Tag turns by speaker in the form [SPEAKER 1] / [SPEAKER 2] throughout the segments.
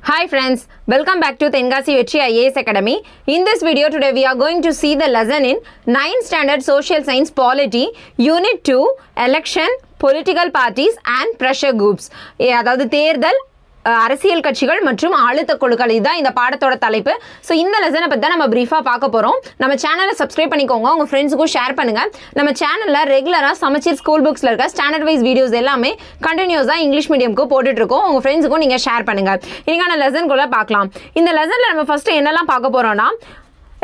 [SPEAKER 1] Hi friends, welcome back to TENKASI VETRI IAS Academy. In this video today we are going to see the lesson in 9th standard social science polity unit 2 election, political parties and pressure groups. அதாவது தேர்தல் அரசியல் கட்சிகள் மற்றும் அழுத்த குழுக்கள் இதுதான் இந்த பாடத்தோட தலைப்பு. ஸோ இந்த லெசனை பற்றி தான் நம்ம பிரீஃபாக பார்க்க போகிறோம். நம்ம சேனலை சப்ஸ்கிரைப் பண்ணிக்கோங்க, உங்கள் ஃப்ரெண்ட்ஸுக்கும் ஷேர் பண்ணுங்கள். நம்ம சேனலில் ரெகுலராக சமச்சீர் ஸ்கூல் புக்ஸில் இருக்க ஸ்டாண்டர்ட் வைஸ் வீடியோஸ் எல்லாமே கண்டினியூஸாக இங்கிலீஷ் மீடியம்க்கு போட்டுட்ருக்கோம். உங்கள் ஃப்ரெண்ட்ஸுக்கும் நீங்கள் ஷேர் பண்ணுங்கள். இன்னைக்கான லெசன்குள்ளே பார்க்கலாம். இந்த லெசனில் நம்ம ஃபஸ்ட்டு என்னெல்லாம் பார்க்க போகிறோம்னா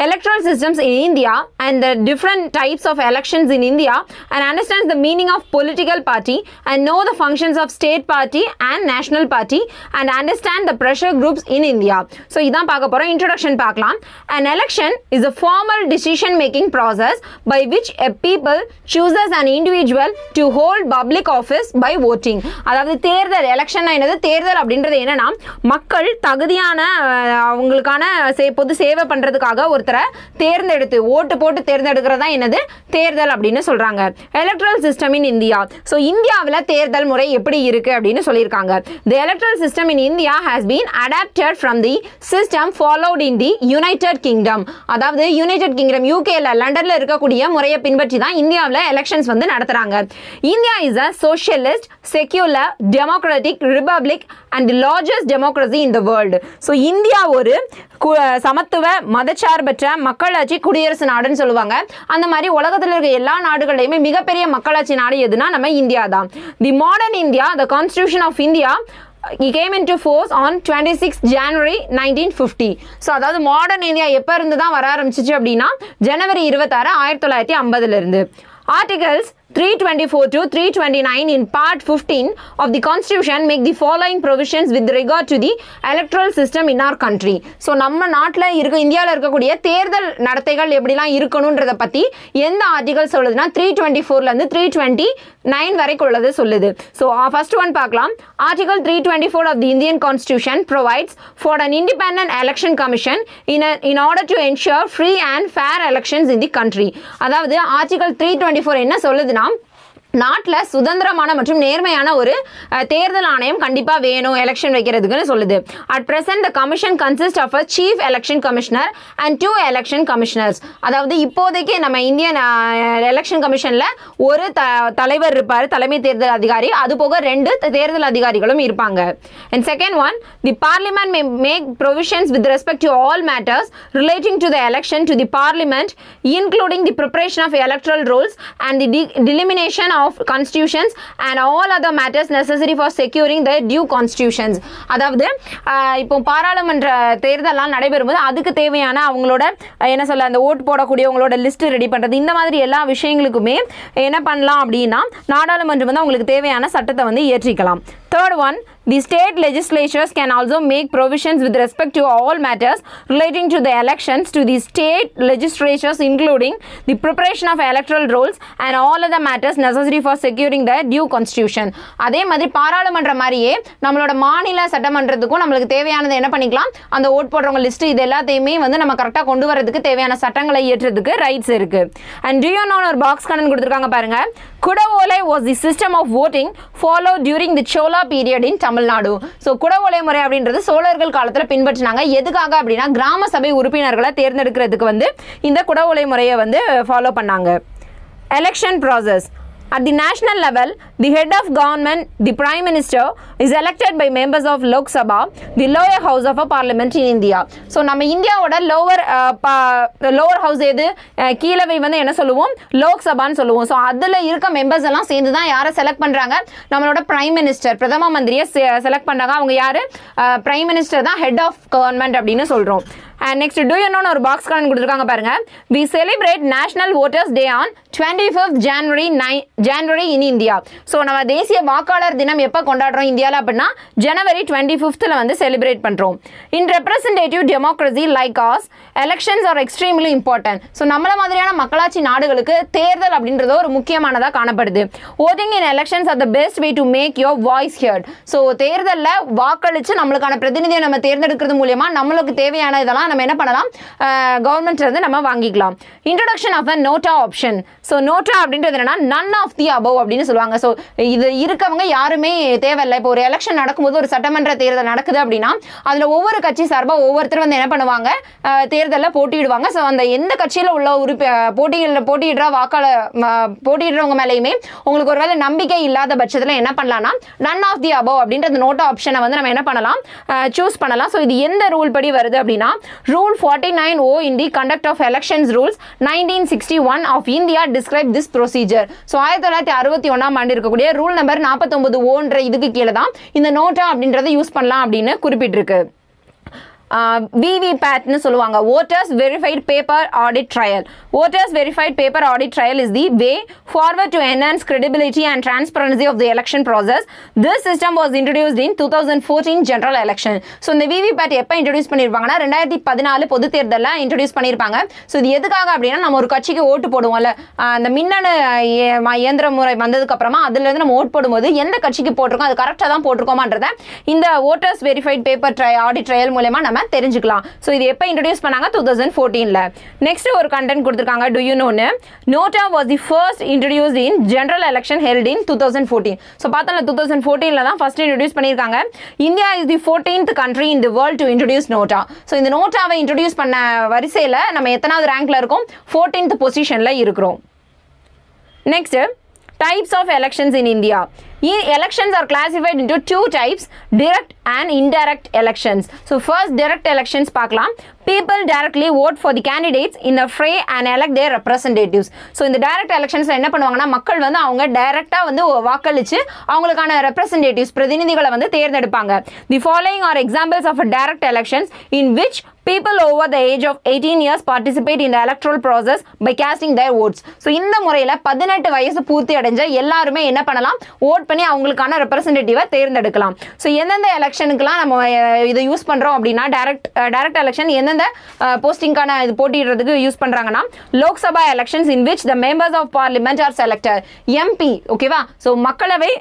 [SPEAKER 1] electoral systems in India and the different types of elections in India and understands the meaning of political party and know the functions of state party and national party and understand the pressure groups in India. So இதான் பார்க்க போறோம். Introduction பார்க்கலாம். An election is a formal decision making process by which a people chooses an individual to hold public office by voting. அதாவது தேர்தல் election என்னது தேர்தல் அப்படின்றது என்னன்னா மக்கள் தகுதியான அவங்களுக்கான பொது சேவை பண்றதுக்காக ஒரு தேர்ந்தெடுத்து ஓட்டு போட்டு தேர்ந்தெடுக்கிறதா என்னது தேர்தல் அப்படின்னு சொல்றாங்க. Electoral system in India. So இந்தியாவில் தேர்தல் முறை எப்படி இருக்கு அப்படின்னு சொல்லியிருக்காங்க. The electoral system in India has been adapted from the system followed in the United Kingdom. அதாவது யுனைடெட் கிங்டம் யூகேல லண்டன்ல இருக்கக்கூடிய முறையை பின்பற்றி தான் இந்தியாவில் எலெக்ஷன்ஸ் வந்து நடத்துறாங்க. India is a socialist, secular, democratic republic and the largest democracy in the world. So India ஒரு சமத்துவ மதச்சார்பற்ற மக்களாட்சி குடியரசு நாடுன்னு சொல்லுவாங்க. அந்த மாதிரி உலகத்தில் இருக்க எல்லா நாடுகளையுமே மிகப்பெரிய மக்களாட்சி நாடு எதுனா நம்ம இந்தியா தான். The modern India, the constitution of India came into force on 26 January 1950. So அதாவது மாடர்ன் இந்தியா எப்போ இருந்து தான் வர ஆரம்பிச்சிச்சு அப்படின்னா ஜனவரி 26, 1950 இருந்து. Articles 324 to 329 in part 15 of the constitution make the following provisions with regard to the electoral system in our country. So நம்ம நாட்டில் இருக்க இந்தியாவில் இருக்கக்கூடிய தேர்தல் நடத்தைகள் எப்படிலாம் இருக்கணுன்றதை பற்றி எந்த ஆர்டிகல் சொல்லுதுன்னா 324லேருந்து 329 வரைக்கும் உள்ளது சொல்லுது. ஸோ ஃபர்ஸ்ட் ஒன் பார்க்கலாம். Article 324 of the Indian Constitution provides for an independent election commission in order to ensure free and fair elections in the country. அதாவது ஆர்டிகல் 324 என்ன சொல்லுதுன்னா நாட்டில் சுதந்திரமான மற்றும் நேர்மையான ஒரு தேர்தல் ஆணையம் கண்டிப்பாக வேணும் எலெக்ஷன் வைக்கிறதுக்குன்னு சொல்லுது. At present the commission consist of a chief election commissioner and 2 election commissioners. அதாவது இப்போதைக்கு நம்ம இந்தியன் எலெக்ஷன் கமிஷனில் ஒரு தலைவர் இருப்பார், தலைமை தேர்தல் அதிகாரி. அது போக 2 தேர்தல் அதிகாரிகளும் இருப்பாங்க. And second one, the parliament may make provisions with respect to all matters relating to the election to the parliament including the preparation of electoral rules and the delimitation of constitutions and all other matters necessary for securing the due constitutions. அதாவது இப்போ பாராளுமன்ற தேர்தலாம் நடைபெறும்போது அதுக்கு தேவையான அவங்களோட என்ன சொல்ல அந்த ஓட்டு போடக்கூடியவங்களோட லிஸ்ட் ரெடி பண்ணுறது இந்த மாதிரி எல்லா விஷயங்களுக்குமே என்ன பண்ணலாம் அப்படின்னா நாடாளுமன்றம் வந்து அவங்களுக்கு தேவையான சட்டத்தை வந்து இயற்றிக்கலாம். Third one, the state legislatures can also make provisions with respect to all matters relating to the elections to the state legislatures including the preparation of electoral rolls and all other matters necessary for securing the due constitution. அதே மாதிரி பாராளுமன்ற மாதிரியே நம்மளோட மாநில சட்டமன்றத்துக்கும் நம்மளுக்கு தேவையானது என்ன பண்ணிக்கலாம் அந்த ஓட் போடுறவங்க லிஸ்ட் இது எல்லாத்தையுமே வந்து நம்ம கரெக்டாக கொண்டு வரதுக்கு தேவையான சட்டங்களை இயற்றதுக்கு ரைட்ஸ் இருக்கு. அண்ட் do you know ஒரு பாக்ஸ் கண்ணன் கொடுத்துருக்காங்க பாருங்க. குடவோலை was the system of voting followed during the Chola period in Tamil Nadu. So குடவோலை முறை அப்படின்றது சோழர்கள் காலத்தில் பின்பற்றினாங்க. எதுக்காக அப்படின்னா கிராம சபை உறுப்பினர்களை தேர்ந்தெடுக்கிறதுக்கு வந்து இந்த குடவோலை முறையை வந்து ஃபாலோ பண்ணாங்க. Election process. At the national level, the head of government, the Prime Minister, is elected by members of Lok Sabha, the lower house of a parliament in India. So நம்ம இந்தியாவோட lower house எது கீழவை வந்து என்ன சொல்லுவோம் லோக் சபான்னு சொல்லுவோம். So அதில் இருக்க members எல்லாம் சேர்ந்து தான் யாரை செலக்ட் பண்ணுறாங்க நம்மளோட பிரைம் மினிஸ்டர் பிரதம மந்திரியை செலக்ட் பண்ணுறாங்க. அவங்க யார் பிரைம் மினிஸ்டர் தான் ஹெட் ஆஃப் கவர்மெண்ட் அப்படின்னு சொல்கிறோம். And next, do you know ஒரு பாக்ஸ் கார்டு கொடுத்துருக்காங்க பாருங்க. We celebrate National Voters Day on 25th January in India. So நம்ம தேசிய வாக்காளர் தினம் எப்போ கொண்டாடுறோம் இந்தியாவில் அப்படின்னா ஜனவரி 25th வந்து செலிப்ரேட் பண்ணுறோம். In representative democracy like us elections are extremely important. So நம்மள மாதிரியான மக்களாட்சி நாடுகளுக்கு தேர்தல் அப்படின்றது ஒரு முக்கியமானதாக காணப்படுது. Voting in elections are the best way to make your voice heard. So தேர்தலில் வாக்களித்து நம்மளுக்கான பிரதிநிதியை நம்ம தேர்ந்தெடுக்கிறது மூலியமாக நம்மளுக்கு தேவையான இதெல்லாம் இதெல்லாம் நம்ம என்ன பண்ணலாம், கவர்மெண்ட்ல இருந்து நம்ம வாங்கிக்கலாம். Introduction of a NOTA option. So NOTA அப்படின்றது என்னன்னா none of the above அப்படின்னு சொல்லுவாங்க. ஸோ இது இருக்கவங்க யாருமே தேவையில்லை. இப்போ ஒரு எலெக்ஷன் நடக்கும்போது ஒரு சட்டமன்ற தேர்தல் நடக்குது அப்படின்னா அதில் ஒவ்வொரு கட்சி சார்பாக ஒவ்வொருத்தர் வந்து என்ன பண்ணுவாங்க, தேர்தலில் போட்டியிடுவாங்க. ஸோ அந்த எந்த கட்சியில் உள்ள போட்டியிடுறவங்க மேலேயுமே உங்களுக்கு ஒருவேளை நம்பிக்கை இல்லாத பட்சத்தில் என்ன பண்ணலாம்னா none of the above அப்படின்ற நோட்டா ஆப்ஷனை வந்து நம்ம என்ன பண்ணலாம், சூஸ் பண்ணலாம். ஸோ இது எந்த ரூல் படி வருது அப்படின்னா rule 49O in the conduct of elections rules 1961 of India describe this procedure. So 1961ஆம் ஆண்டு இருக்கக்கூடிய ரூல் நம்பர் 49O இதுக்கு கீழே தான் இந்த நோட்டா அப்படின்றத யூஸ் பண்ணலாம் அப்படின்னு குறிப்பிட்டிருக்கு. VVPAT னு சொல்லுவாங்க, Voters Verified Paper Audit Trial. Voters Verified Paper Audit Trial is the way forward to enhance credibility and transparency of the election process. This system was introduced in 2014 general election. So இந்த VVPAT எப்போ introduce பண்ணியிருப்பாங்கன்னா 2014 பொது தேர்தலில் introduce பண்ணியிருப்பாங்க. So இது எதுக்காக அப்படின்னா நம்ம ஒரு கட்சிக்கு ஓட்டு போடுவோம்ல, அந்த மின்னணு இயந்திர முறை வந்ததுக்கு அப்புறமா அதுலேருந்து நம்ம ஓட்டு போடும்போது எந்த கட்சிக்கு போட்டிருக்கோம் அது கரெக்டாக தான் போட்டிருக்கோமான்றத இந்த Voters Verified Paper Audit Trial மூலமா நம்ம தெரிஞ்சுக்கலாம். சோ இது எப்ப இன்ட்ரோ듀ஸ் பண்ணாங்க, 2014ல. நெக்ஸ்ட் ஒரு கண்டென்ட் கொடுத்திருக்காங்க, do you know nota was the first introduced in general election held in 2014. So பார்த்தா 2014ல தான் ஃபர்ஸ்ட் இன்ட்ரோ듀ஸ் பண்ணிருக்காங்க. India is the 14th country in the world to introduce nota. So இந்த நோட்டாவை introduce பண்ண வரிசையில நம்ம எத்தனாவது ரேங்க்ல இருக்கோம், 14th பொசிஷன்ல இருக்கிறோம். Next types of elections in India. Elections are classified into two types, direct and indirect elections. So first direct elections பார்க்கலாம். People directly vote for the candidates in a fray and elect their representatives. So இந்த direct elections என்ன பண்ணுவாங்கன்னா மக்கள் வந்து அவங்க டைரக்டா வந்து வாக்களிச்சு அவங்களுக்கான representatives பிரதிநிதிகளை வந்து தேர்ந்தெடுப்பாங்க. The following are examples of a direct elections in which people over the age of 18 years participate in the electoral process by casting their votes. So இந்த முறையில 18 வயசு பூர்த்தி அடைஞ்ச எல்லாருமே என்ன பண்ணலாம், ஓட் பண்ணி அவங்களுக்கான ரெப்ரசன்டேட்டிவை தேர்ந்தெடுக்கலாம். ஸோ எந்தெந்த எலெக்ஷனுக்குலாம் நம்ம இதை யூஸ் பண்ணுறோம் அப்படின்னா டைரக்ட் எலெக்ஷன் எந்தெந்த போஸ்டிங்கான இது போட்டிடுறதுக்கு யூஸ் பண்ணுறாங்கன்னா Lok Sabha elections in which the members of parliament are selected, MP, ஓகேவா. ஸோ மக்களவை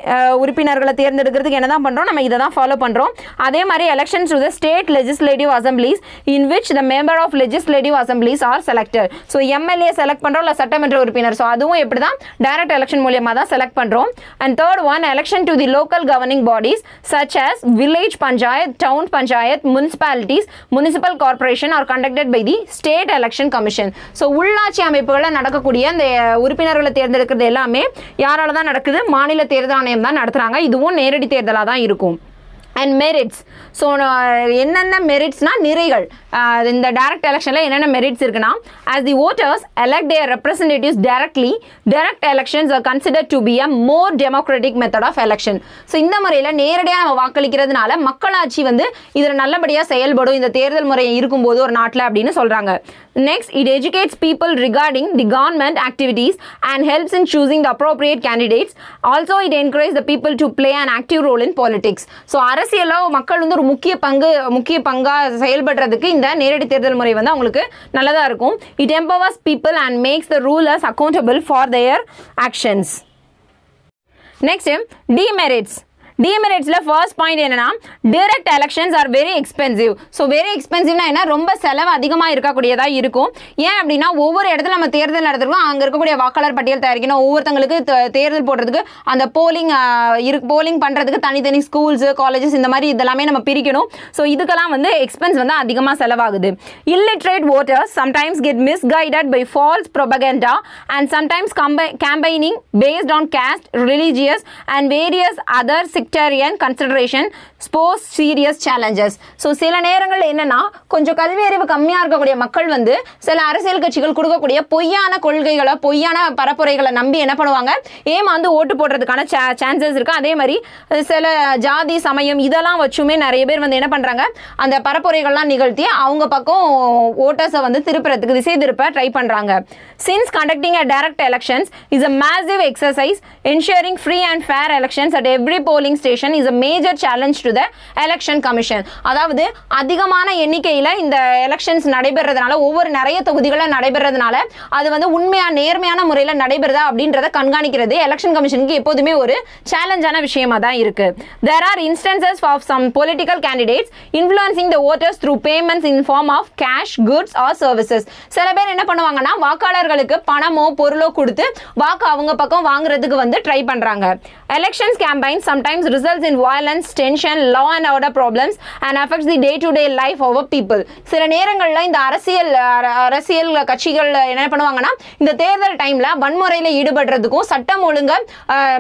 [SPEAKER 1] உறுப்பினர்களை தேர்ந்தெடுக்கிறதுக்கு என்ன தான் பண்ணுறோம், நம்ம இதை தான் ஃபாலோ பண்ணுறோம். அதே மாதிரி elections to the state legislative assemblies in which the member of legislative assemblies are selected. So MLA select பண்ணுறோம் இல்லை சட்டமன்ற உறுப்பினர். ஸோ அதுவும் எப்படி தான் டைரக்ட் எலெக்ஷன் மூலியமாக தான் செலக்ட் பண்ணுறோம். And third one, election to the local governing bodies such as village panchayat, town panchayat, municipalities, municipal corporation are conducted by the state election commission. So உள்ளாட்சி அமைப்புகள நடக்கக்கூடிய அந்த உறுப்பினர்களை தேர்ந்தெடுக்கிறது எல்லாமே யாரால தான் நடக்குது, மாநில தேர்தல் ஆணையம் தான் நடத்துறாங்க. இதுவும் நேரடி தேர்தலா தான் இருக்கும். And merits. ஸோ என்னென்ன மெரிட்ஸ்னா நிறைகள். இந்த டைரக்ட் எலெக்ஷனில் என்னென்ன மெரிட்ஸ் இருக்குன்னா, as the voters elect their representatives directly, direct elections are considered to be a more democratic method of election. So இந்த முறையில் நேரடியாக நம்ம வாக்களிக்கிறதுனால மக்களாட்சி வந்து இதில் நல்லபடியாக செயல்படும் இந்த தேர்தல் முறை இருக்கும்போது ஒரு நாட்டில் அப்படின்னு சொல்கிறாங்க. Next, it educates people regarding the government activities and helps in choosing the appropriate candidates. Also, it encourages the people to play an active role in politics. So, அரசியல்ல மக்கள் வந்து ஒரு முக்கிய பங்கா செயல்படுறதுக்கு இந்த நேரடி தேர்தல் முறை வந்து அவங்களுக்கு நல்லதா இருக்கும். It empowers people and makes the rulers accountable for their actions. Next, demerits. Demeritsல ஃபர்ஸ்ட் பாயிண்ட் என்னன்னா, direct elections are very expensive. So very எக்ஸ்பென்சிவ்னா என்ன, ரொம்ப செலவு அதிகமாக இருக்கக்கூடியதாக இருக்கும். ஏன் அப்படின்னா ஒவ்வொரு இடத்துல நம்ம தேர்தல் நடத்திருக்கோம், அங்கே இருக்கக்கூடிய வாக்காளர் பட்டியல் தயாரிக்கணும், ஒவ்வொருத்தங்களுக்கு தேர்தல் போடுறதுக்கு அந்த போலிங் பண்ணுறதுக்கு தனித்தனி ஸ்கூல்ஸு காலேஜஸ் இந்த மாதிரி இதெல்லாமே நம்ம பிரிக்கணும். ஸோ இதுக்கெல்லாம் வந்து எக்ஸ்பென்ஸ் வந்து அதிகமாக செலவாகுது. Illiterate voters sometimes get misguided by false propaganda and sometimes campaigning based on caste, religious and various other sectarian consideration pose serious challenges. So சில நேரங்கள் என்னன்னா கொஞ்சம் கல்வி அறிவு கம்மியாக இருக்கக்கூடிய மக்கள் வந்து சில அரசியல் கட்சிகள் கொடுக்கக்கூடிய பொய்யான கொள்கைகளை பொய்யான பரப்புரைகளை நம்பி என்ன பண்ணுவாங்க, ஏமாந்து ஓட்டு போடுறதுக்கான சான்சஸ் இருக்கு. அதே மாதிரி சில ஜாதி சமயம் இதெல்லாம் வச்சுமே நிறைய பேர் வந்து என்ன பண்றாங்க, அந்த பரப்புரைகள்லாம் நிகழ்த்தி அவங்க பக்கம் ஓட்டர்ஸை வந்து திருப்புறதுக்கு திசை திருப்ப ட்ரை பண்றாங்க. Since conducting a direct elections is a massive exercise ensuring free and fair elections at every polling polling station is a major challenge to the election commission. அதாவது அதிகமான எண்ணிக்கையில இந்த எலெக்ஷன்ஸ் நடைபெறதுனால ஒவ்வொரு நிறைய தொகுதிகளில் நடைபெறதுனால அது வந்து உண்மையா நேர்மையான முறையில் நடைபெறுதா அப்படின்றத கண்காணிக்கிறது எலெக்ஷன் கமிஷனுக்கு எப்போதுமே ஒரு சேலஞ்சான விஷயமா தான் இருக்கு. There are instances of some political candidates influencing the voters through payments in form of cash, goods or services. சில பேர் என்ன பண்ணுவாங்கன்னா வாக்காளர்களுக்கு பணமோ பொருளோ கொடுத்து வாக்கு அவங்க பக்கம் வாங்குறதுக்கு வந்து ட்ரை பண்றாங்க. Elections campaigns sometimes results in violence, tension, law and order problems and affects the day-to-day life of people. சில நேரங்கள்ல இந்த அரசியல் கட்சிகள் என்ன பண்ணுவாங்கன்னா இந்த தேர்தல் டைம்ல வன்முறையில ஈடுபடுறதுக்கும் சட்டம் ஒழுங்கு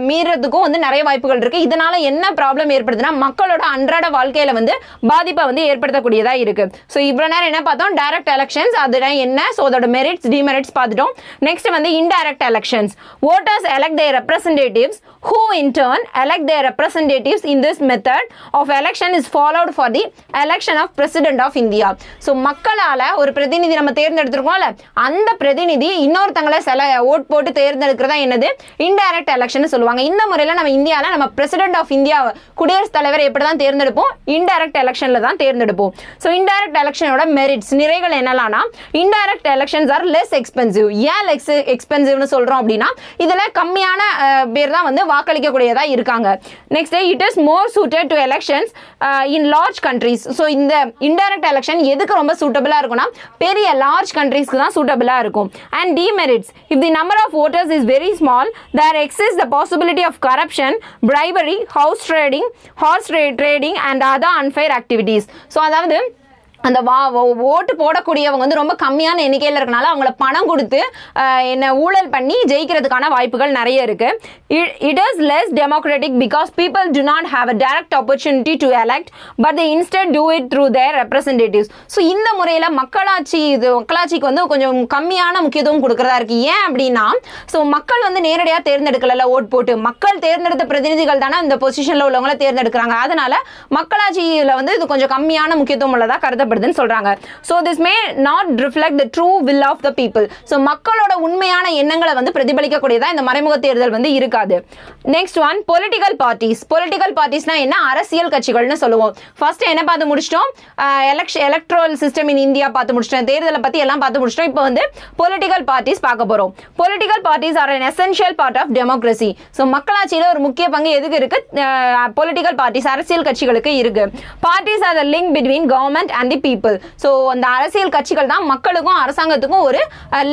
[SPEAKER 1] மீறதுக்கும் வந்து நிறைய வாய்ப்புகள் இருக்கு. இதனால என்ன ப்ராப்ளம் ஏற்படுதுன்னா மக்களோட அன்றாட வாழ்க்கையில வந்து பாதிப்பை வந்து ஏற்படுத்தக்கூடியதா இருக்கு. ஸோ இவ்வளவு நேரம் என்ன பார்த்தோம், டைரக்ட் எலெக்ஷன்ஸ் அதுனா என்ன, ஸோ அதோட மெரிட்ஸ் டிமெரிட்ஸ் பார்த்துட்டோம். நெக்ஸ்ட் வந்து indirect elections. voters elect their representatives who in turn elect their representatives. In this method of election is followed for the election of president of India. So மக்களால ஒரு பிரதிநிதி நம்ம தேர்ந்தெடுத்திருக்கோம்ல, அந்த பிரதிநிதி இன்னொருத்தங்களை vote போட்டு தேர்ந்தெடுக்கிறதா என்னது இன்டைரக்ட் எலெக்ஷன் சொல்லுவாங்க. இந்த முறையில் நம்ம இந்தியாவில் நம்ம பிரசிடென்ட் ஆஃப் இந்தியா குடியரசுத் தலைவரை எப்படி தான் தேர்ந்தெடுப்போம், இன்டைரக்ட் எலெக்ஷன்ல தான் தேர்ந்தெடுப்போம். ஸோ இன்டைரக்ட் எலெக்ஷனோட மெரிட்ஸ் நிறைகள் என்னலாம்னா indirect elections are less expensive. ஏன் லெஸ் எக்ஸ்பென்சிவ்னு சொல்றோம் அப்படின்னா இதுல கம்மியான பேர் தான் வந்து வாக்களிக்கக்கூடியதா இருக்காங்க. Next it is more suited to elections in large countries. So இந்த இன்டைரக்ட் எலெக்ஷன் எதுக்கு ரொம்ப சூட்டபிளா இருக்கும்னா பெரிய லார்ஜ் கண்ட்ரீஸ்க்கு தான் சூட்டபிளா இருக்கும். And demerits, if the number of voters is very small, there exists the possibility of corruption, bribery, horse trading and other unfair activities. So அதாவது அந்த ஓட்டு போடக்கூடியவங்க வந்து ரொம்ப கம்மியான எண்ணிக்கையில் இருக்கனால அவங்கள பணம் கொடுத்து என்ன ஊழல் பண்ணி ஜெயிக்கிறதுக்கான வாய்ப்புகள் நிறைய இருக்கு. It is less democratic because people do not have a direct opportunity to elect, but they instead do it through their representatives. So இந்த முறையில் மக்களாட்சிக்கு வந்து கொஞ்சம் கம்மியான முக்கியத்துவம் கொடுக்கறதா இருக்கு. ஏன் அப்படின்னா ஸோ மக்கள் வந்து நேரடியாக தேர்ந்தெடுக்கல ஓட் போட்டு, மக்கள் தேர்ந்தெடுத்த பிரதிநிதிகள் தானே இந்த பொசிஷனில் உள்ளவங்களை தேர்ந்தெடுக்கிறாங்க. அதனால மக்களாட்சியில் வந்து இது கொஞ்சம் கம்மியான முக்கியத்துவம் உள்ளதா கருதப்படுது சொல்றாங்க. So this may not reflect the true will of the people. So மக்களோட உண்மையான எண்ணங்களை வந்து பிரதிபலிக்க கூடியதா இந்த மறைமுக தேர்தல் வந்து இருக்காது. Next one political parties. Political பார்ட்டிஸ்னா என்ன, அரசியல் கட்சிகள்னு சொல்லுவோம். ஃபர்ஸ்ட் என்ன பார்த்து முடிச்சிட்டோம், எலக்ட்ரல் சிஸ்டம் இன் இந்தியா பார்த்து முடிச்சிட்டோம், தேர்தலை பத்தி எல்லாம் பார்த்து முடிச்சிட்டோம். இப்போ வந்து பொலிட்டிக்கல் பார்ட்டிஸ் பார்க்க போறோம். Political parties are an essential part of democracy. So மக்களாட்சியில ஒரு முக்கிய பங்கு எதுக்கு இருக்கு, பொலிட்டிக்கல் பார்ட்டிஸ் அரசியல் கட்சிகளுக்கு இருக்கு. Parties R the link between government and the people. So அந்த அரசியல் கட்சிகள் தான் மக்களுக்கும் அரசாங்கத்துக்கும் ஒரு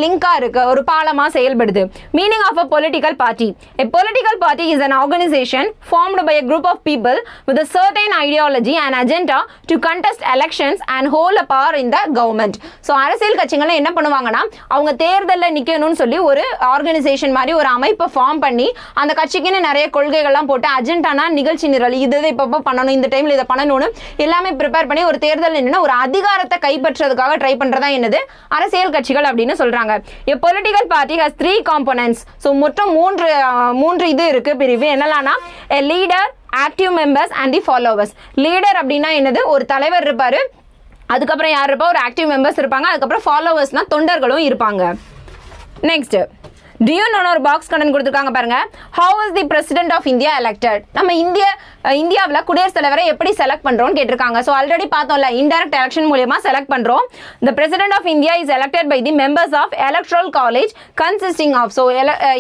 [SPEAKER 1] லிங்கா இருக்கு, ஒரு பாலமா செயல்படுது. Meaning of a political party. A political party is an organization formed by a group of people with a certain ideology and agenda to contest elections and hold a power in the government. So அரசியல் கட்சிகள் என்ன பண்ணுவாங்கன்னா அவங்க தேர்தலில் நிக்கணும்னு சொல்லி ஒரு organisation மாதிரி ஒரு அமைப்பை ஃபார்ம் பண்ணி அந்த கட்சிக்குன்னு நிறைய கொள்கைகள்லாம் போட்டு அஜெண்டானா நிகழ்ச்சி நிரல் இதை இப்போ பண்ணணும், இந்த டைம்ல இதை பண்ணணும்னு எல்லாமே ப்ரிப்பேர் பண்ணி ஒரு தேர்தல் ஒரு அதிகாரத்தை கைப்பற்றதுக்காக ட்ரை பண்றதா என்னது அரசியல் கட்சிகள் அப்படின்னு சொல்றாங்க. A political party has 3 components. So மொத்தம் மூன்று இது இருக்கு பிரிவு. என்னலாம்னா a leader, active members and the followers. Leader அப்படின்னா என்னது, ஒரு தலைவர் இருப்பாரு, அதுக்கப்புறம் யார் இருப்பா, ஒரு ஆக்டிவ் மெம்பர்ஸ் இருப்பாங்க, அதுக்கப்புறம் ஃபாலோவர்ஸ்னா தொண்டர்களும் இருப்பாங்க. நெக்ஸ்ட் Do you know ஒரு பாக்ஸ் கண்டென்ட் கொடுத்துருக்காங்க பாருங்க. How is the president of India elected? நம்ம இந்தியாவில் குடியரசுத் தலைவரை எப்படி செலக்ட் பண்றோம்னு கேட்டிருக்காங்க. ஸோ ஆல்ரெடி பார்த்தோம்ல இன்டைரக்ட் எலெக்ஷன் மூலமா செலக்ட் பண்றோம். The president of India is elected by the members of electoral college consisting of. So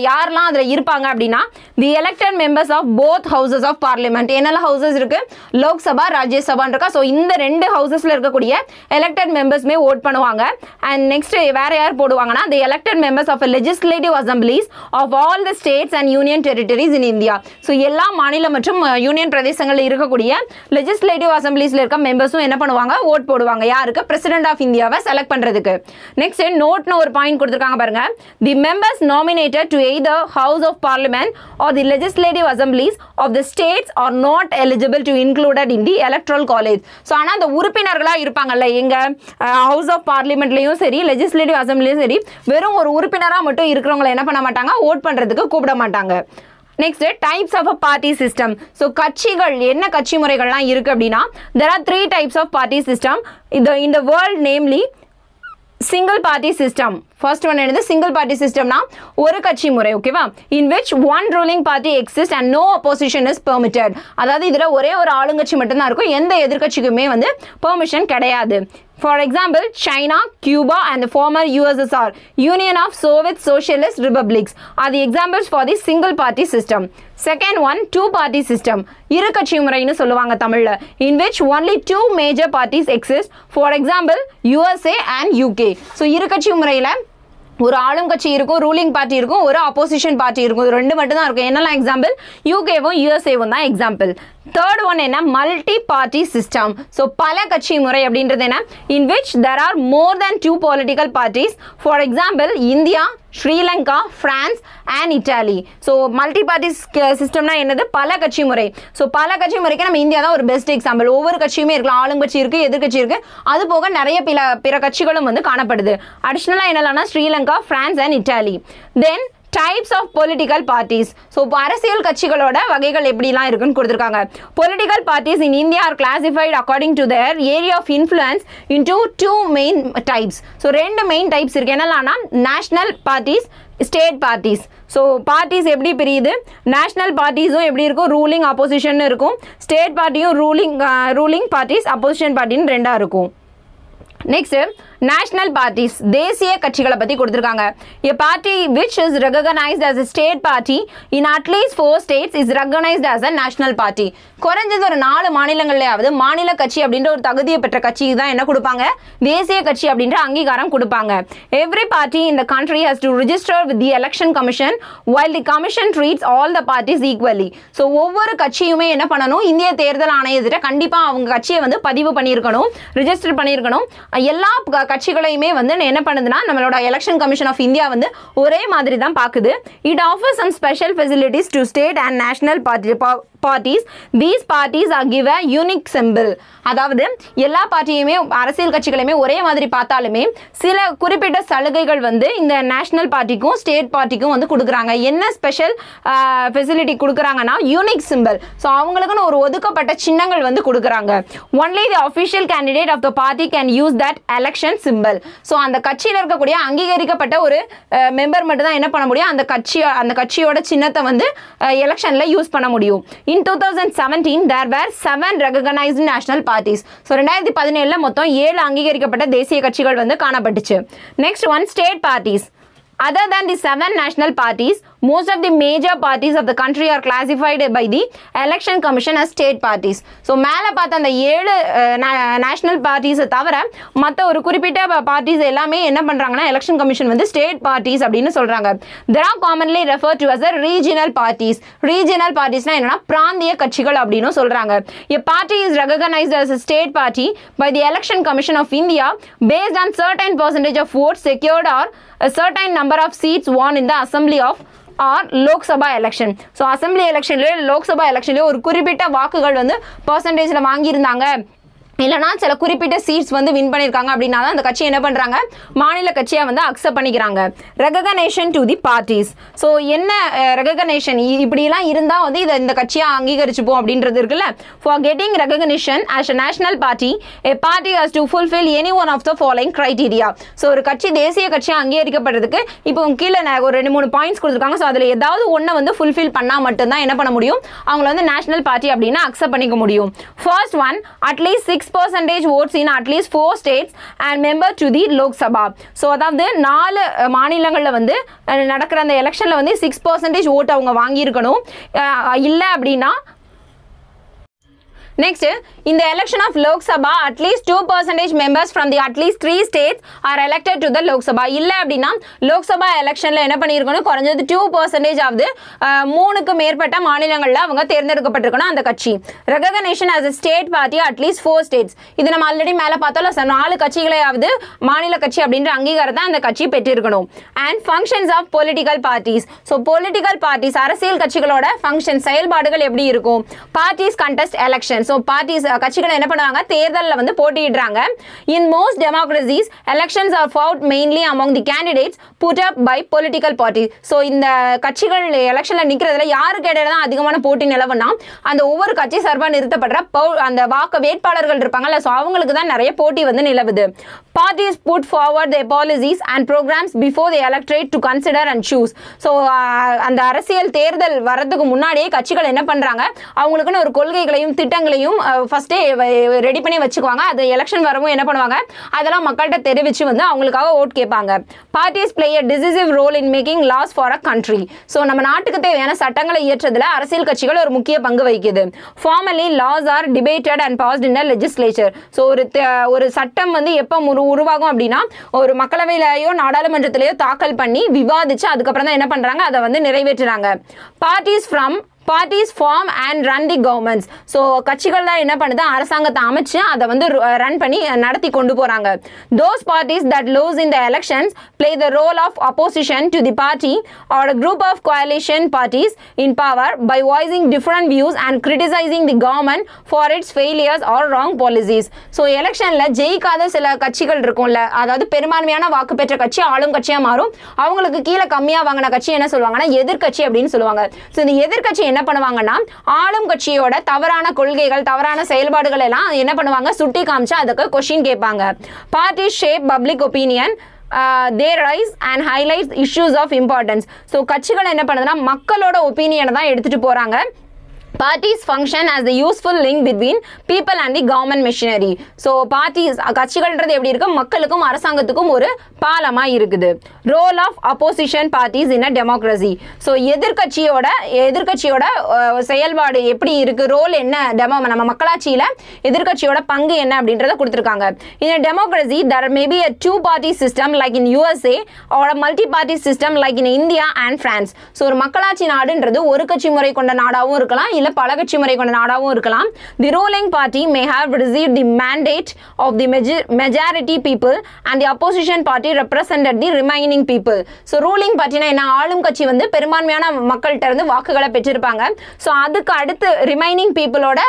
[SPEAKER 1] யாரெல்லாம் அதில் இருப்பாங்க அப்படின்னா the elected members of both houses of parliament. என்னெல்லாம் ஹவுசஸ் இருக்கு, லோக்சபா ராஜ்யசபான்னு இருக்கா. ஸோ இந்த 2 ஹவுசஸ்ல இருக்கக்கூடிய எலெக்டட் மெம்பர்ஸ்மே ஓட் பண்ணுவாங்க. அண்ட் நெக்ஸ்ட் வேற யார் போடுவாங்கன்னா the elected members of a legislative assemblies of all the states and union territories in India. So எல்லா மாநில மற்றும் யூனியன் பிரதேசங்களில் இருக்கக்கூடிய லெஜிஸ்லேட்டிவ் அசம்பிளிஸ்ல இருக்க மெம்பர்ஸும் என்ன பண்ணுவாங்க, ஓட் போடுவாங்க. யாருக்கு, பிரசிடென்ட் ஆஃப் இந்தியாவை செலக்ட் பண்றதுக்கு. நெக்ஸ்ட் நோட்னு ஒரு பாயிண்ட் கொடுத்துருக்காங்க பாருங்க. The members nominated to either house of parliament or the legislative assemblies of the states are not eligible to included in the electoral college. So ஆனால் அந்த உறுப்பினர்களா இருப்பாங்கல்ல, எங்க ஹவுஸ் ஆஃப் பார்லிமெண்ட்லயும் சரி லெஜிஸ்லேட்டிவ் அசம்பிளியும் சரி வெறும் ஒரு உறுப்பினரா மட்டும் இருக்கிறவங்களை என்ன பண்ண மாட்டாங்க, ஓட் பண்றதுக்கு கூப்பிட மாட்டாங்க. Next types of a party system. So கட்சிகள் என்ன கட்சி முறைகள்லாம் இருக்கு அப்படின்னா there are 3 types of party system in the world, namely single party system, First one is single party system na ஒரு கட்சி முறை ஓகேவா in which one ruling party exists and no opposition is permitted அதாவது இதுல ஒரே ஒரு ஆளுங்கட்சி மட்டும் தான் இருக்கும் எந்த எதிர்க்கட்சிக்குமே வந்து பெர்மிஷன் கிடையாது For example, China, Cuba and the former USSR, Union of Soviet Socialist Republics are the examples for the single party system. Second one, two party system. இருக்கட்சி முறைன்னு சொல்லுவாங்க தமிழ்ல in which only two major parties exist. For example, USA and UK. So இருக்கட்சி முறையில ஒரு ஆளும் கட்சி இருக்கும் ruling party இருக்கும் ஒரு ஆப்போசிஷன் பார்ட்டி இருக்கும் ரெண்டு மட்டும் தான் இருக்கும் என்னெல்லாம் எக்ஸாம்பிள் யூகேவும் யூஎஸ்ஏவும் தான் எக்ஸாம்பிள் தேர்ட் ஒன் என்ன மல்டி பார்ட்டி சிஸ்டம் ஸோ பல கட்சி முறை அப்படின்றது என்ன in which there are more than two political parties for example India Sri Lanka France and Italy so multi party சிஸ்டம்னா என்னது பல கட்சி முறை ஸோ பல கட்சி முறைக்கு நம்ம இந்தியா தான் ஒரு பெஸ்ட் எக்ஸாம்பிள் ஒவ்வொரு கட்சியுமே இருக்கலாம் ஆளுங்கட்சி இருக்கு எதிர்கட்சி இருக்கு அது போக நிறைய பிற கட்சிகளும் வந்து காணப்படுது அடிஷ்னலாக என்னென்னா Sri Lanka France and Italy then types of political parties so அரசியல் கட்சிகளோட வகைகள் எப்படிலாம் இருக்குன்னு கொடுத்திருக்காங்க political parties in India are classified according to their area of influence into two main types so ரெண்டு main types இருக்கு என்னன்னா national parties state parties so parties எப்படி பிரியுது national parties எப்படி இருக்கும் ruling opposition இருக்கும் state partyயும் ruling parties opposition partyன்னு ரெண்டா இருக்கும் next national parties தேசிய கட்சிகளை பத்தி கொடுத்திருக்காங்க a party which is recognized as a state party in at least 4 states is recognized as a national party குறைஞ்சது ஒரு 4 மாநிலங்கள்லயாவது மாநில கட்சி அப்படின்ற ஒரு தகுதியை பெற்ற கட்சிக்கு தான் என்ன கொடுப்பாங்க தேசிய கட்சி அப்படின்ற அங்கீகாரம் கொடுப்பாங்க every party in the country has to register with the election commission while the commission treats all the parties equally so ஒவ்வொரு கட்சியுமே என்ன பண்ணணும் இந்திய தேர்தல் ஆணையத்திட்ட கண்டிப்பா அவங்க கட்சியை வந்து பதிவு பண்ணியிருக்கணும் ரெஜிஸ்டர் பண்ணியிருக்கணும் எல்லா கட்சிகளையுமே வந்து என்ன பண்ணுதுன்னா நம்மளோட எலெக்ஷன் கமிஷன் ஆஃப் இந்தியா வந்து ஒரே மாதிரி தான் பாக்குது it offers some special facilities to state and national parties these parties are give a unique symbol அதாவது எல்லா பார்ட்டியுமே அரசியல் கட்சிகளையுமே ஒரே மாதிரி பார்த்தாலுமே சில குறிப்பிட்ட சலுகைகள் வந்து இந்த நேஷனல் பார்ட்டிக்கும் ஸ்டேட் பார்ட்டிக்கும் வந்து கொடுக்குறாங்க என்ன ஸ்பெஷல் ஃபெசிலிட்டி கொடுக்குறாங்கன்னா யூனிக் சிம்பிள் ஸோ அவங்களுக்குன்னு ஒரு ஒதுக்கப்பட்ட சின்னங்கள் வந்து கொடுக்குறாங்க only the official candidate of the party can use that election symbol so அந்த கட்சியில் இருக்கக்கூடிய அங்கீகரிக்கப்பட்ட ஒரு மெம்பர் மட்டும் தான் என்ன பண்ண முடியும் அந்த கட்சியோட சின்னத்தை வந்து எலெக்ஷனில் யூஸ் பண்ண முடியும் In 2017, there were 7 recognized national parties. So, 2017 மொத்தம் 7 அங்கீகரிக்கப்பட்ட தேசிய கட்சிகள் வந்து காணப்பட்டுச்சு. Next one, state parties. Other than the 7 national parties, most of the major parties of the country are classified by the election commission as state parties. So, மேல பார்த்த அந்த 7 national parties தவிர மற்ற ஒரு குறிப்பிட்ட parties எல்லாமே என்ன பண்றாங்கன்னா election commission வந்து state parties அப்படின்னு சொல்றாங்க. They are commonly referred to as the regional parties. Regional partiesனா என்னன்னா பிராந்திய கட்சிகள் அப்படின்னு சொல்றாங்க. A party is recognized as a state party by the election commission of India based on certain percentage of votes secured or a certain number of seats won in the assembly of or Lok Sabha election. So assembly election Lok Sabha election ஒரு குறிப்பிட்ட வாக்குகள் வந்து percentageல வாங்கி இருந்தாங்க இல்லனா சில குறிப்பிட்ட seeds வந்து வின் பண்ணிருக்காங்க அப்படினா தான் அந்த கட்சி என்ன பண்றாங்க மாநில கட்சியா வந்து அக்செப்ட் பண்ணிக்கறாங்க recognition to the parties so என்ன recognition இப்படி எல்லாம் இருந்தா வந்து இந்த கட்சியா அங்கீகரிச்சுப்போம் அப்படின்றது இருக்குல for getting recognition as a national party a party has to fulfill any one of the following criteria so ஒரு கட்சி தேசிய கட்சியா அங்கீகரிக்கப்படுறதுக்கு இப்போ கீழ ஒரு 2-3 பாயிண்ட்ஸ் கொடுத்திருக்காங்க சோ அதுல ஏதாவது ஒண்ண வந்து fulfill பண்ணா மட்டும் தான் என்ன பண்ண முடியும் அவங்க வந்து national party அப்படினா அக்செப்ட் பண்ணிக்க முடியும் first one at least 6% votes in at least 4 states and member to the Lok Sabha. So அதாவது 4 மாநிலங்கள்ல வந்து நடக்கிற அந்த எலெக்ஷன்ல வந்து 6% ஓட் அவங்க வாங்கி இருக்கணும் இல்ல அப்படினா Next, in the election of Lok Sabha, at least 2% members from the at least 3 states are elected to the Lok Sabha. இல்ல அப்படினா Lok Sabha electionல என்ன பண்ணிருக்கணும் குறைஞ்சது 2% ஆவது 3க்கு மேற்பட்ட மாநிலங்கள்ல அவங்க தேர்ந்தெடுக்கப்பட்டிருக்கணும் அந்த கட்சி. Recognition as a state party at least 4 states. இது நம்ம ஆல்ரெடி மேல பார்த்தோம்ல 4 கட்சிகளையாவது மாநில கட்சி அப்படின்ற அங்கீகாரத்தை அந்த கட்சி பெற்றிருக்கணும். And functions of political parties. So political parties அரசியல் கட்சிகளோட functions செயல்பாடுகள் எப்படி இருக்கும்? Parties contest elections. So parties கட்சிகள் என்ன பண்ணுவாங்க, தேர்தலில் வந்து போட்டியிடுறாங்க. In most democracies elections are fought mainly among the candidates put up by political party. So இந்த கட்சிகள் எலெக்ஷனில் நிற்கிறதுல யாருக்கு இடையில தான் அதிகமான போட்டி நிலவுனா அந்த ஒவ்வொரு கட்சி சார்பாக நிறுத்தப்படுற அந்த வேட்பாளர்கள் இருப்பாங்கல்ல, ஸோ அவங்களுக்கு தான் நிறைய போட்டி வந்து நிலவுது. Parties put forward their policies and programs before the electorate to consider and choose. So அந்த அரசியல் தேர்தல் வரதுக்கு முன்னாடியே கட்சிகள் என்ன பண்ணுறாங்க, அவங்களுக்குன்னு ஒரு கொள்கைகளையும் திட்டங்களையும் ஃபஸ்ட்டே ரெடி பண்ணி வச்சுக்குவாங்க. அது எலெக்ஷன் வரவும் என்ன பண்ணுவாங்க, அதெல்லாம் மக்கள்கிட்ட தெரிவித்து வந்து அவங்களுக்காக ஓட் கேட்பாங்க. Parties play a decisive role in making laws for a country. So நம்ம நாட்டுக்கு தேவையான சட்டங்களை இயற்றதில் அரசியல் கட்சிகள் ஒரு முக்கிய பங்கு வகிக்குது. Formally laws are debated and passed in a legislature. So ஒரு சட்டம் வந்து எப்போ உருவாகும் அப்படின்னா ஒரு மக்களவையிலேயோ நாடாளுமன்றத்திலேயோ தாக்கல் பண்ணி விவாதிச்சு அதுக்கப்புறம் தான் என்ன பண்றாங்க, அதை வந்து நிறைவேற்றுறாங்க. Parties form and run the governments. So கட்சிகள் தான் என்ன பண்ணுது, அரசாங்கத்தை அமைச்சு அதை வந்து ரன் பண்ணி நடத்தி கொண்டு போகிறாங்க. Those parties that lose in the elections play the role of opposition to the party or a group of coalition parties in power by voicing different views and criticizing the government for its failures or wrong policies. So எலெக்ஷனில் ஜெயிக்காத சில கட்சிகள் இருக்கும்ல, அதாவது பெரும்பான்மையான வாக்கு பெற்ற கட்சி ஆளும் கட்சியாக மாறும். அவங்களுக்கு கீழே கம்மியாக வாங்கின கட்சி என்ன சொல்லுவாங்கன்னா எதிர்கட்சி அப்படின்னு சொல்லுவாங்க. ஸோ இந்த எதிர்கட்சி என்ன பண்ணுவாங்கன்னா ஆளும் கட்சியோட தவறான கொள்கைகள் தவறான செயல்பாடுகள் எல்லாம் என்ன பண்ணுவாங்க, சுட்டி காமிச்சு அதுக்கு கொஸ்டின் கேட்பாங்க. Parties shape public opinion, they rise and highlight issues of importance. So கட்சிகள் என்ன பண்ணுதுன்னா மக்களோட ஒப்பீனியனை தான் எடுத்துட்டு போறாங்க. Parties function as the useful link between people and the government machinery. So parties கட்சிகள்ன்றது எப்படி இருக்கு, மக்களுக்கும் அரசாங்கத்துக்கும் ஒரு பாலமாக இருக்குது. Role of opposition parties in a democracy. So எதிர்கட்சியோட செயல்பாடு எப்படி இருக்கு, ரோல் என்ன, நம்ம மக்களாட்சியில் எதிர்கட்சியோட பங்கு என்ன அப்படின்றத கொடுத்துருக்காங்க. இன் democracy there may be a two-party system like in USA or a multi-party system like in India and France. So ஒரு மக்களாட்சி நாடுன்றது ஒரு கட்சி முறை கொண்ட நாடாகவும் இருக்கலாம், இல்ல பல கட்சி முறை கொண்ட நாடாவும் இருக்கலாம். The ruling party may have received the mandate of the majority people and the opposition party represented the remaining people. So ruling partyனா என்ன, ஆளும் கட்சி வந்து பெரும்பான்மையான மக்கள்கிட்ட இருந்து வாக்குகளை பெற்றிருப்பாங்க. ஸோ அதுக்கு அடுத்து ரிமைனிங் பீப்புளோட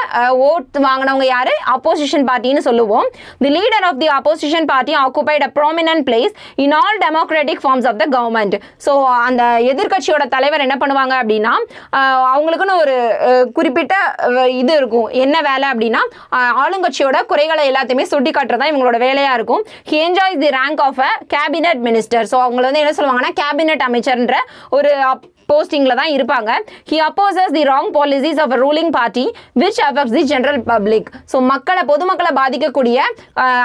[SPEAKER 1] ஓட் வாங்கினவங்க யாரு, அப்போசிஷன் பார்ட்டின்னு சொல்லுவோம். The leader of the opposition party occupied a prominent place in all democratic forms of the government. So அந்த எதிர்கட்சியோட தலைவர் என்ன பண்ணுவாங்க அப்படின்னா அவங்களுக்குன்னு ஒரு குறிப்பிட்ட இது இருக்கும். என்ன வேலை அப்படின்னா ஆளுங்கட்சியோட குறைகளை எல்லாத்தையுமே சுட்டி காட்டுறதா இவங்களோட வேலையா இருக்கும். He enjoys the rank of a cabinet minister. So அவங்களை வந்து என்ன சொல்லுவாங்கன்னா கேபினெட் அமைச்சர்ன்ற ஒரு போஸ்டிங்ல தான் இருப்பாங்க. He opposes the wrong policies of a ruling party which affects the general public. So பொதுமக்களை பாதிக்கக்கூடிய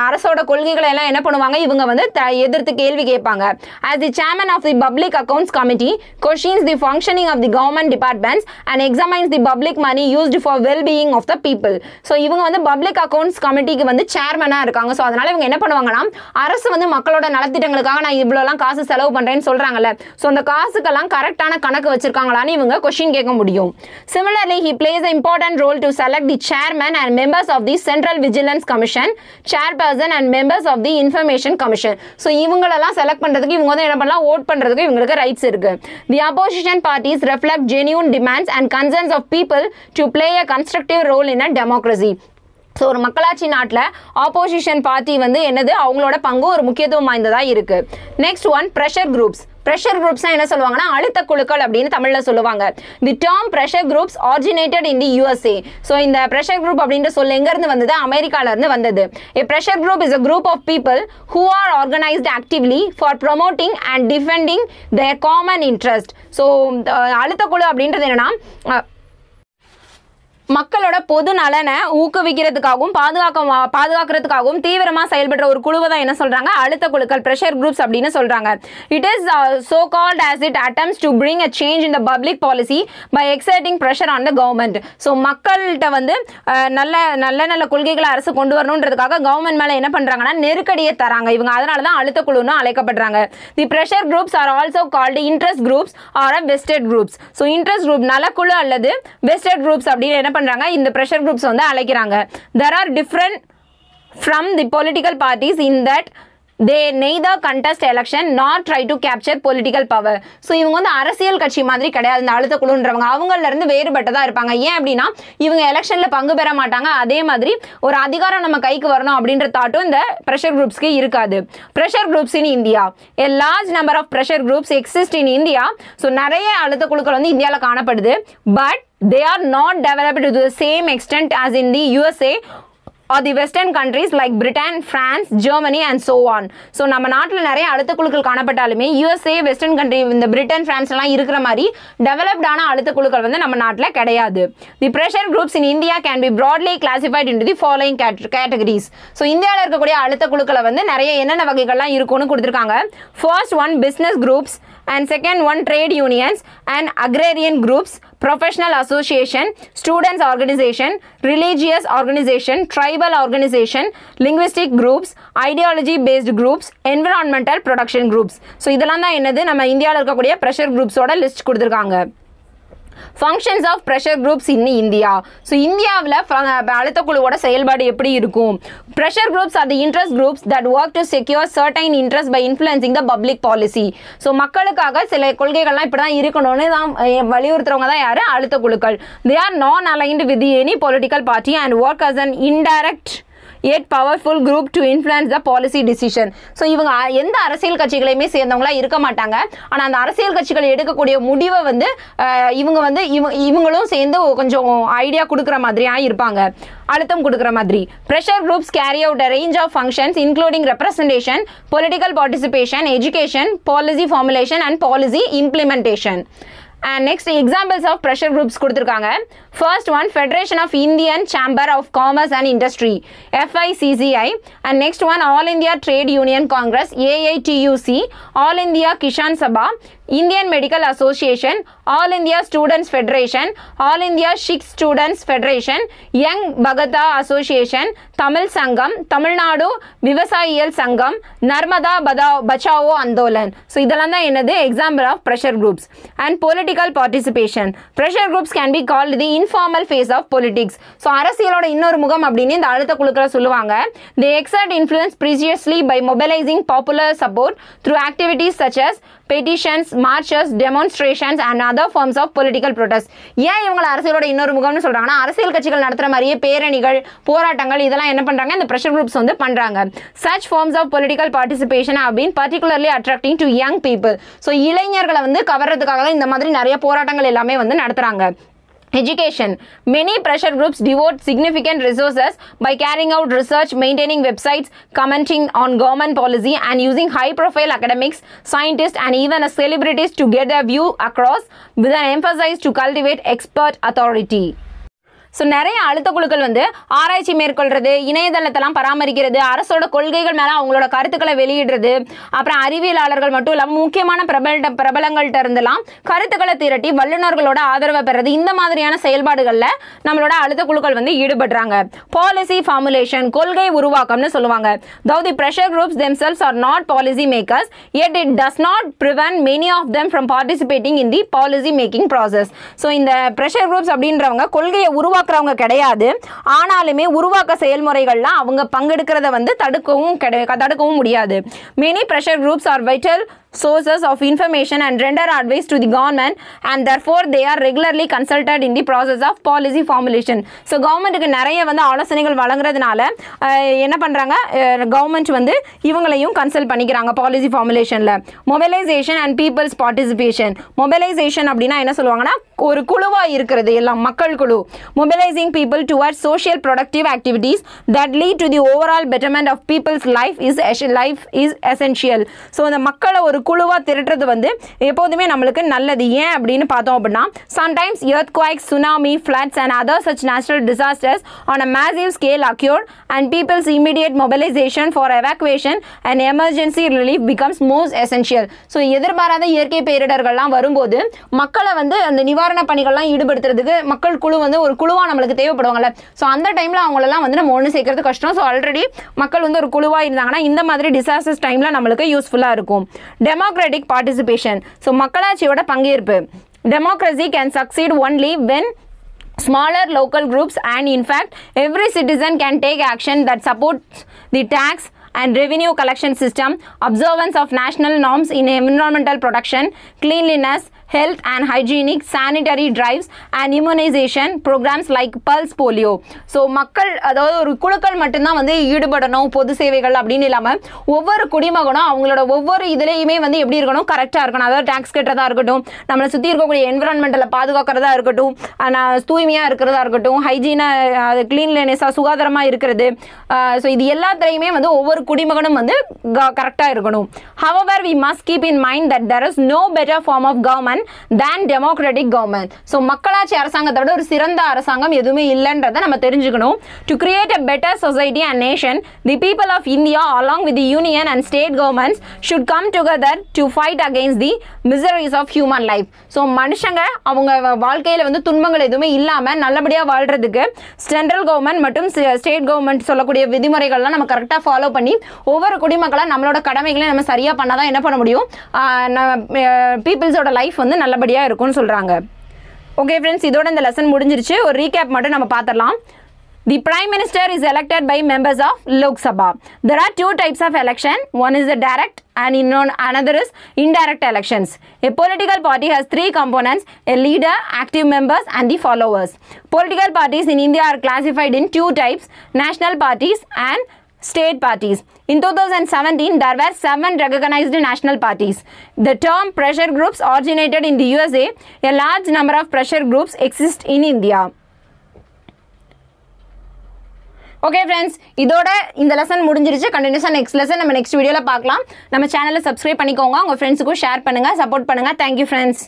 [SPEAKER 1] அரசோட கொள்கைகளை எல்லாம் என்ன பண்ணுவாங்க, இவங்க வந்து எதிர்த்து கேள்வி கேட்பாங்க. As the chairman of the Public Accounts Committee questions the functioning of the government departments and examines the public money used for well-being of the people. So இவங்க வந்து பப்ளிக் அக்கௌண்ட்ஸ் கமிட்டிக்கு வந்து சேர்மனா இருக்காங்க. ஸோ அதனால இவங்க என்ன பண்ணுவாங்கன்னா அரசு வந்து மக்களோட நலத்திட்டங்களுக்காக நான் இவ்வளோலாம் காசு செலவு பண்றேன்னு சொல்றாங்கல்ல, ஸோ அந்த காசுக்கெல்லாம் கரெக்டான கணக்கு வச்சிருக்காங்களான்னு இவங்க क्वेश्चन கேட்க முடியும். Similarly, he plays an important role to select the chairman and members of the Central Vigilance Commission, chairperson and members of the Information Commission. So இவங்களெல்லாம் செலக்ட் பண்றதுக்கு இவங்க வந்து என்ன பண்ணலாம், ஓட் பண்றதுக்கு இவங்களுக்கு ரைட்ஸ் இருக்கு. The opposition parties reflect genuine demands and concerns of people to play a constructive role in a democracy. So ஒரு மக்களாட்சி நாட்டில் ஆப்போசிஷன் பார்ட்டி வந்து என்னது, அவங்களோட பங்கு ஒரு முக்கியத்துவம் வாய்ந்ததாக இருக்கு. Next one pressure groups. Pressure குரூப்ஸ்னா என்ன சொல்லுவாங்கன்னா அழுத்த குழுக்கள் அப்படின்னு தமிழில் சொல்லுவாங்க. The term pressure groups originated in the USA. So இந்த ப்ரெஷர் குரூப் அப்படின்ற சொல்ல எங்கேருந்து வந்தது, அமெரிக்காவிலேருந்து வந்தது. A pressure group is a group of people who are organized actively for promoting and defending their common interest. So அழுத்த குழு அப்படின்றது என்னன்னா மக்களோட பொது நலனை ஊக்குவிக்கிறதுக்காகவும் பாதுகாக்கிறதுக்காகவும் தீவிரமாக செயல்படுற ஒரு குழுவை தான் என்ன சொல்றாங்க, அழுத்த குழுக்கள், ப்ரெஷர் குரூப்ஸ் அப்படின்னு சொல்றாங்க. It is so called as it attempts to bring a change in the public policy by exerting pressure on the government. So மக்கள்கிட்ட வந்து நல்ல கொள்கைகளை அரசு கொண்டு வரணுன்றதுக்காக கவர்மெண்ட் மேலே என்ன பண்றாங்கன்னா நெருக்கடியை தராங்க இவங்க. அதனால தான் அழுத்த குழுன்னு அழைக்கப்படுறாங்க. The pressure groups are also called interest groups or vested groups. So interest group நலக்குழு அல்லது வெஸ்டட் குரூப்ஸ் அப்படின்னு என்ன பண்றாங்க, இந்த pressure groups வந்து அழைக்கிறாங்க. There are different from the political parties in that they neither contest election nor try to capture political power. So இவங்க வந்து அரசியல் கட்சி மாதிரி கிடையாது. இந்த அழுத்த குழுன்றவங்க அவங்கள இருந்து வேறுபட்டதா இருப்பாங்க. ஏன் அப்படின்னா இவங்க எலெக்ஷன்ல பங்கு பெற மாட்டாங்க. அதே மாதிரி ஒரு அதிகாரம் நம்ம கைக்கு வரணும் அப்படின்ற தாட்டும் இந்த pressure groupsக்கு இருக்காது. Pressure groups in India. A large number of pressure groups exist in India. So நிறைய அழுத்த குழுக்கள் வந்து இந்தியால காணப்படுது. But they are not developed to the same extent as in the USA or the western countries like Britain, France, Germany and so on. So நம்ம நாட்டுல நிறைய அழுத்த குழுக்கள் காணப்பட்டாலுமே USA, western country இந்த Britain, France எல்லாம் இருக்கிற மாதிரி developed ஆன அழுத்த குழுக்கள் வந்து நம்ம நாட்டுல கிடையாது. The pressure groups in India can be broadly classified into the following categories. So இந்தியால இருக்கக்கூடிய அழுத்த குழுக்களை வந்து நிறைய என்னென்ன வகைகள்லாம் இருக்கும்னு கொடுத்திருக்காங்க. First one business groups and second one trade unions and agrarian groups, professional association, students organization, religious organization, tribal organization, linguistic groups, ideology based groups, environmental production groups. So இதெல்லாம் தான் என்னது நம்ம இந்தியால இருக்கக்கூடிய pressure groups ஓட list கொடுத்திருக்காங்க. Functions of pressure groups in India. So இந்தியாவுல அழுத்த குழுவோட செயல்பாடு எப்படி இருக்கும்? Pressure groups are the interest groups that work to secure certain interests by influencing the public policy. So மக்களுக்காக சில கொள்கைகள்லாம் இப்படி தான் இருக்கணும்னு தான் வலியுறுத்துறவங்க தான் யாரு? அழுத்த குழுக்கள். They are non-aligned with any political party and work as an indirect yet powerful group to influence the policy decision. So இவங்க எந்த அரசியல் கட்சிகளையுமே சேர்ந்தவங்களா இருக்க மாட்டாங்க. ஆனா அந்த அரசியல் கட்சிகள் எடுக்கக்கூடிய முடிவை வந்து இவங்க வந்து இவங்களும் சேர்ந்து கொஞ்சம் ஐடியா கொடுக்குற மாதிரியா இருப்பாங்க. அழுத்தம் கொடுக்குற மாதிரி. Pressure groups carry out a range of functions including representation, political participation, education, policy formulation and policy implementation. And next examples of pressure groups கொடுத்திருக்காங்க. First one Federation of Indian Chamber of Commerce and Industry FICCI and next one All India Trade Union Congress AITUC, All India Kisan Sabha, Indian Medical Association, All India Students Federation, All India Sikh Students Federation, Young Bhagata Association, Tamil Sangam, Tamil Nadu Vivasayiyal Sangam, Narmada Bachao Andolan. So இதெல்லாம் தான் என்னது example of pressure groups. And political participation. Pressure groups can be called the informal phase of politics. So அரசியலோட இன்னொரு முகம் அப்படின்னு இந்த அழுத்த குழுக்களை சொல்லுவாங்க. They exert influence preciously by mobilizing popular support through activities such as petitions, marches, demonstrations and other forms of political protest. ஏன் இவங்க அரசியலோட இன்னொரு முகம்னு சொல்றாங்கன்னா அரசியல் கட்சிகள் நடத்துற மாதிரியே பேரணிகள், போராட்டங்கள் இதெல்லாம் என்ன பண்றாங்க இந்த pressure groups வந்து பண்றாங்க. Such forms of political participation have been particularly attracting to young people. So இளைஞர்களை வந்து கவர்றதுக்காக தான் இந்த மாதிரி நிறைய போராட்டங்கள் எல்லாமே வந்து நடத்துறாங்க. Education. Many pressure groups devote significant resources by carrying out research, maintaining websites, commenting on government policy and using high-profile academics, scientists and even celebrities to get their view across with an emphasis to cultivate expert authority. So நிறைய அழுத்த குழுக்கள் வந்து ஆராய்ச்சி மேற்கொள்றது, இணையதளத்தெல்லாம் பராமரிக்கிறது, அரசோட கொள்கைகள் மேலே அவங்களோட கருத்துக்களை வெளியிடுறது, அப்புறம் அறிவியலாளர்கள் மட்டும் இல்லாமல் முக்கியமான பிரபலங்கள்ட்ட இருந்தெல்லாம் கருத்துக்களை திரட்டி வல்லுநர்களோட ஆதரவை பெறது, இந்த மாதிரியான செயல்பாடுகளில் நம்மளோட அழுத்த குழுக்கள் வந்து ஈடுபடுறாங்க. பாலிசி ஃபார்முலேஷன், கொள்கை உருவாக்கம்னு சொல்லுவாங்க. Though the pressure groups themselves are not policy makers, yet it does not prevent many of them from participating in the policy making process. So இந்த pressure groups அப்படின்றவங்க கொள்கையை உருவாக்குறவங்க கிடையாது. ஆனாலுமே உருவாக்க செயல்முறைகள்ல அவங்க பங்கெடுக்கிறத வந்து தடுக்கவும் முடியாது. Many pressure groups are vital sources of information and render advice to the government and therefore they are regularly consulted in the process of policy formulation. So கவர்மெண்ட்டுக்கு நிறைய வந்து ஆலோசனைகள் வழங்குறதுனால என்ன பண்றாங்க, கவர்மெண்ட் வந்து இவங்களையும் கன்சல்ட் பண்ணிக்கிறாங்க பாலிசி ஃபார்முலேஷன்ல. Mobilisation and people's participation. Mobilisation அப்படின்னா என்ன சொல்லுவாங்கன்னா ஒரு குழுவா இருக்கிறது, எல்லாம் மக்கள் குழு. Mobilizing people towards social productive activities that lead to the overall betterment of people's life is essential. So இந்த மக்களை ஒரு குழுவா திரட்டுறது வந்து எப்போதுமே நம்மளுக்கு நல்லது. ஏன் அப்படின்னு பார்த்தோம் அப்படின்னா sometimes earthquakes, tsunami, floods and other such natural disasters on a massive scale occurred and people's immediate mobilization for evacuation and emergency relief becomes most essential. So எதிர்பாராத இயற்கை பேரிடர்கள்லாம் வரும்போது மக்களை வந்து அந்த நிவாரண பணிகள்லாம் ஈடுபடுத்துறதுக்கு மக்கள் குழு வந்து ஒரு குழுவா நம்மளுக்கு தேவைப்படுவாங்கல்ல. ஸோ அந்த டைம்ல அவங்களெல்லாம் வந்து நம்ம ஒன்று சேர்க்கறது கஷ்டம். ஸோ ஆல்ரெடி மக்கள் வந்து ஒரு குழுவா இருந்தாங்கன்னா இந்த மாதிரி டிசாஸ்டர்ஸ் டைம்ல நம்மளுக்கு யூஸ்ஃபுல்லா இருக்கும். Democratic participation. So மக்களாட்சியோட பங்கேற்பு. Democracy can succeed only when smaller local groups and in fact every citizen can take action that supports the tax and revenue collection system, observance of national norms in environmental protection, cleanliness, health and hygienic sanitary drives and immunization programs like pulse polio. So மக்கள் அதாவது ஒரு குழுக்கள் மட்டும்தான் வந்து ஈடுபடணும் பொது சேவைகள் அப்படின்னு இல்லாம ஒவ்வொரு குடிமகனும் அவங்களோட ஒவ்வொரு இதுலயுமே வந்து எப்படி இருக்கணும் கரெக்டா இருக்கணும். அதாவது டாக்ஸ் கட்டுறதா இருக்கட்டும், நம்மளை சுத்தி இருக்கக்கூடிய என்விரான்மெண்டல பாதுகாக்கிறதா இருக்கட்டும், தூய்மையா இருக்கிறதா இருக்கட்டும், ஹைஜீனா கிளீன்லினஸா சுகாதாரமா இருக்கிறது. ஸோ இது எல்லாத்துலையுமே வந்து ஒவ்வொரு குடிமகனும் வந்து கரெக்டா இருக்கணும். However, we must keep in mind that there is no better form of government than democratic government. So மக்களாட்சி அரசாங்கத்தை விட ஒரு சிறந்த அரசாங்கம் எதுவுமே இல்லைன்றதை நம்ம தெரிஞ்சுக்கணும். To create a better society and nation, the people of India along with the union and state governments should come together to fight against the miseries of human life. So மனுஷங்க அவங்க வாழ்க்கையில வந்து துன்பங்கள் எதுவுமே இல்லாம நல்லபடியா வாழ்றதுக்கு சென்ட்ரல் கவர்மெண்ட் மற்றும் ஸ்டேட் கவர்மெண்ட் சொல்லக்கூடிய விதிமுறைகள்லாம் நம்ம கரெக்டாக ஃபாலோ பண்ணி ஒவ்வொரு குடிமக்களை நம்மளோட கடமைகளை நம்ம சரியாக பண்ணாதான் என்ன பண்ண முடியும், பீப்புள்ஸோட லைஃப் வந்து நல்லபடியாக இருக்கும்னு சொல்கிறாங்க. ஓகே ஃப்ரெண்ட்ஸ், இதோட இந்த லெசன் முடிஞ்சிருச்சு. ஒரு ரீகேப் மட்டும் நம்ம பார்த்துடலாம். The Prime Minister is elected by members of Lok Sabha. There are two types of election. One is the direct and another is indirect elections. A political party has three components: a leader, active members and the followers. Political parties in India are classified in two types: national parties and state parties. In 2017, there were 7 recognized national parties. The term pressure groups originated in the USA. A large number of pressure groups exist in India. Okay friends, இதோட இந்த lesson முடிஞ்சிருச்சு. கண்டினியூஸாக next lesson நம்ம next வீடியோவில் பார்க்கலாம். நம்ம சேனலை subscribe பண்ணிக்கோங்க, உங்கள் ஃப்ரெண்ட்ஸுக்கும் ஷேர் பண்ணுங்கள், சப்போர்ட் பண்ணுங்கள். Thank you friends.